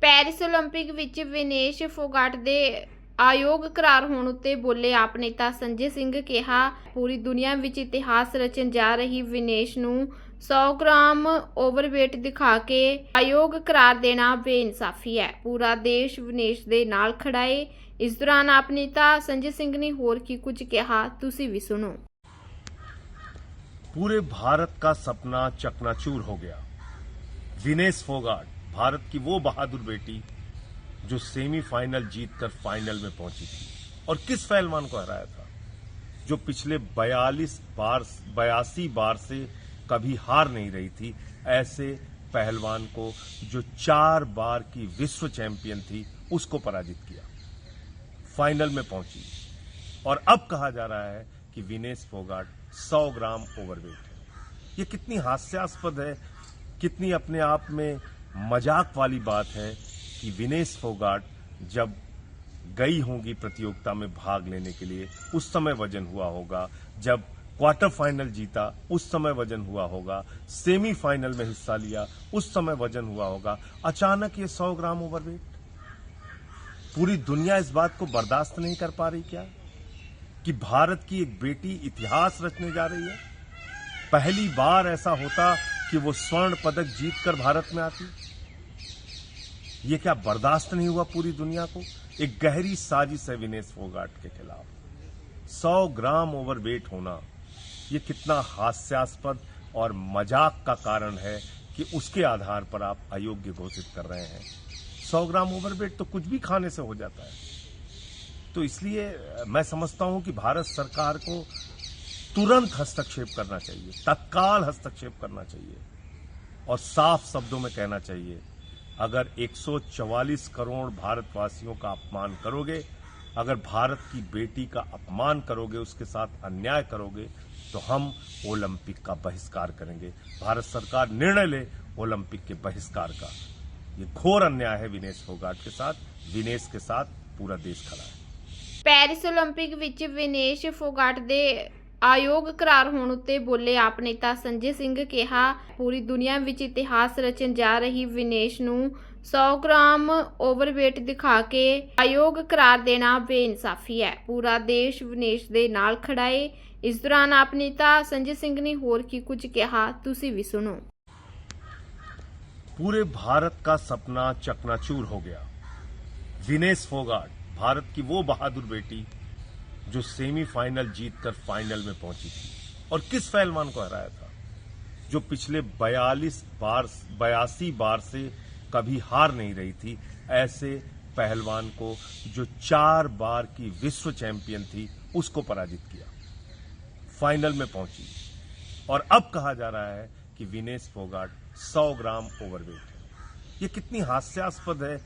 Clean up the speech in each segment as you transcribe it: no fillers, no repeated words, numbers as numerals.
Paris Olympic ਵਿੱਚ ਵਿਨੇਸ਼ ਫੋਗਾਟ ਦੇ ਅਯੋਗ ਕਰਾਰ ਹੋਣ ਉੱਤੇ ਬੋਲੇ ਆਪ ਨੇਤਾ ਸੰਜੇ ਸਿੰਘ ਕਿਹਾ, ਪੂਰੀ ਦੁਨੀਆ ਵਿੱਚ ਇਤਿਹਾਸ ਰਚਣ ਜਾ ਰਹੀ ਵਿਨੇਸ਼ ਨੂੰ 100 ਗ੍ਰਾਮ ਓਵਰਵੇਟ ਦਿਖਾ ਕੇ ਅਯੋਗ ਕਰਾਰ ਦੇਣਾ ਬੇਇਨਸਾਫੀ ਹੈ। ਪੂਰਾ ਦੇਸ਼ ਵਿਨੇਸ਼ ਦੇ ਨਾਲ ਖੜਾ ਹੈ। ਇਸ ਦੌਰਾਨ ਆਪ ਨੇਤਾ ਸੰਜੇ ਸਿੰਘ ਨੇ ਹੋਰ ਕੀ ਕੁਝ ਕਿਹਾ, ਤੁਸੀਂ भी सुनो। पूरे भारत का सपना चकनाचूर हो गया। विनेश फोगाट, भारत की वो बहादुर बेटी जो सेमीफाइनल जीतकर फाइनल में पहुंची थी और किस पहलवान को हराया था, जो पिछले 82 बार से कभी हार नहीं रही थी, ऐसे पहलवान को जो 4 बार की विश्व चैंपियन थी उसको पराजित किया, फाइनल में पहुंची। और अब कहा जा रहा है कि विनेश फोगाट 100 ग्राम ओवरवेट है। ये कितनी हास्यास्पद है, कितनी अपने आप में मजाक वाली बात है कि विनेश फोगाट जब गई होंगी प्रतियोगिता में भाग लेने के लिए उस समय वजन हुआ होगा, जब क्वार्टर फाइनल जीता उस समय वजन हुआ होगा, सेमीफाइनल में हिस्सा लिया उस समय वजन हुआ होगा, अचानक ये 100 ग्राम ओवरवेट। पूरी दुनिया इस बात को बर्दाश्त नहीं कर पा रही क्या कि भारत की एक बेटी इतिहास रचने जा रही है। पहली बार ऐसा होता कि वो स्वर्ण पदक जीतकर भारत में आती। ये क्या बर्दाश्त नहीं हुआ पूरी दुनिया को? एक गहरी साजिश है विनेश फोगाट के खिलाफ। 100 ग्राम ओवरवेट होना ये कितना हास्यास्पद और मजाक का कारण है कि उसके आधार पर आप अयोग्य घोषित कर रहे हैं। 100 ग्राम ओवरवेट तो कुछ भी खाने से हो जाता है। तो इसलिए मैं समझता हूं कि भारत सरकार को तुरंत हस्तक्षेप करना चाहिए, तत्काल हस्तक्षेप करना चाहिए और साफ शब्दों में कहना चाहिए, अगर 144 करोड़ भारतवासियों का अपमान करोगे, अगर भारत की बेटी का अपमान करोगे, उसके साथ अन्याय करोगे, तो हम ओलंपिक का बहिष्कार करेंगे। भारत सरकार निर्णय ले ओलंपिक के बहिष्कार का। ये घोर अन्याय है विनेश फोगाट के साथ। विनेश के साथ पूरा देश खड़ा है। ਪੈਰਿਸ ਓਲੰਪਿਕ ਵਿੱਚ ਵਿਨੇਸ਼ ਫੋਗਾਟ ਦੇ ਅਯੋਗ ਕਰਾਰ ਹੋਣ ਉੱਤੇ ਬੋਲੇ ਆਪ ਨੇਤਾ ਸੰਜੇ ਸਿੰਘ ਕਿਹਾ, ਪੂਰੀ ਦੁਨੀਆ ਵਿੱਚ ਇਤਿਹਾਸ ਰਚਣ ਜਾ ਰਹੀ ਵਿਨੇਸ਼ ਨੂੰ 100 ਗ੍ਰਾਮ ਓਵਰਵੇਟ ਦਿਖਾ ਕੇ ਅਯੋਗ ਕਰਾਰ ਦੇਣਾ ਬੇਇਨਸਾਫੀ ਹੈ। ਪੂਰਾ ਦੇਸ਼ ਵਿਨੇਸ਼ ਦੇ ਨਾਲ ਖੜਾ ਹੈ। ਇਸ ਦੌਰਾਨ ਆਪ ਨੇਤਾ ਸੰਜੇ ਸਿੰਘ ਨੇ ਹੋਰ ਕੀ ਕੁਝ ਕਿਹਾ, ਤੁਸੀਂ भी सुनो। पूरे भारत का सपना चकनाचूर हो गया। विनेश फोगाट, भारत की वो बहादुर बेटी जो सेमीफाइनल जीतकर फाइनल में पहुंची थी और किस पहलवान को हराया था, जो पिछले 82 बार से कभी हार नहीं रही थी, ऐसे पहलवान को जो 4 बार की विश्व चैंपियन थी उसको पराजित किया, फाइनल में पहुंची। और अब कहा जा रहा है कि विनेश फोगाट 100 ग्राम ओवरवेट है। ये कितनी हास्यास्पद है,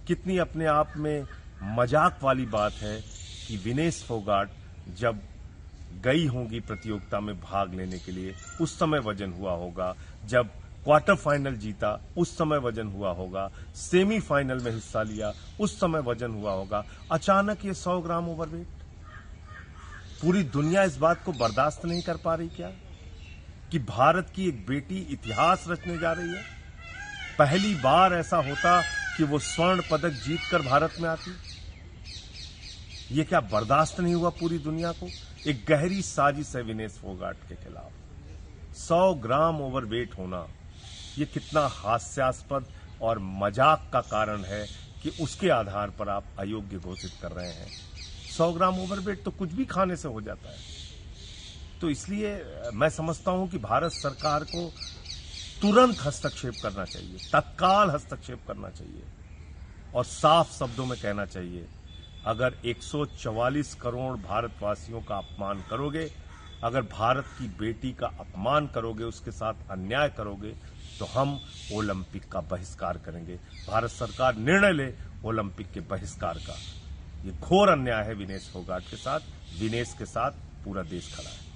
कितनी अपने आप में मजाक वाली बात है कि विनेश फोगाट जब गई होंगी प्रतियोगिता में भाग लेने के लिए उस समय वजन हुआ होगा, जब क्वार्टर फाइनल जीता उस समय वजन हुआ होगा, सेमीफाइनल में हिस्सा लिया उस समय वजन हुआ होगा, अचानक ये 100 ग्राम ओवरवेट। पूरी दुनिया इस बात को बर्दाश्त नहीं कर पा रही क्या कि भारत की एक बेटी इतिहास रचने जा रही है। पहली बार ऐसा होता कि वो स्वर्ण पदक जीतकर भारत में आती। ये क्या बर्दाश्त नहीं हुआ पूरी दुनिया को? एक गहरी साजिश है विनेश फोगाट के खिलाफ। 100 ग्राम ओवरवेट होना ये कितना हास्यास्पद और मजाक का कारण है कि उसके आधार पर आप अयोग्य घोषित कर रहे हैं। 100 ग्राम ओवरवेट तो कुछ भी खाने से हो जाता है। तो इसलिए मैं समझता हूं कि भारत सरकार को तुरंत हस्तक्षेप करना चाहिए, तत्काल हस्तक्षेप करना चाहिए और साफ शब्दों में कहना चाहिए, अगर 144 करोड़ भारतवासियों का अपमान करोगे, अगर भारत की बेटी का अपमान करोगे, उसके साथ अन्याय करोगे, तो हम ओलंपिक का बहिष्कार करेंगे। भारत सरकार निर्णय ले ओलंपिक के बहिष्कार का। ये घोर अन्याय है विनेश फोगाट के साथ। विनेश के साथ पूरा देश खड़ा है।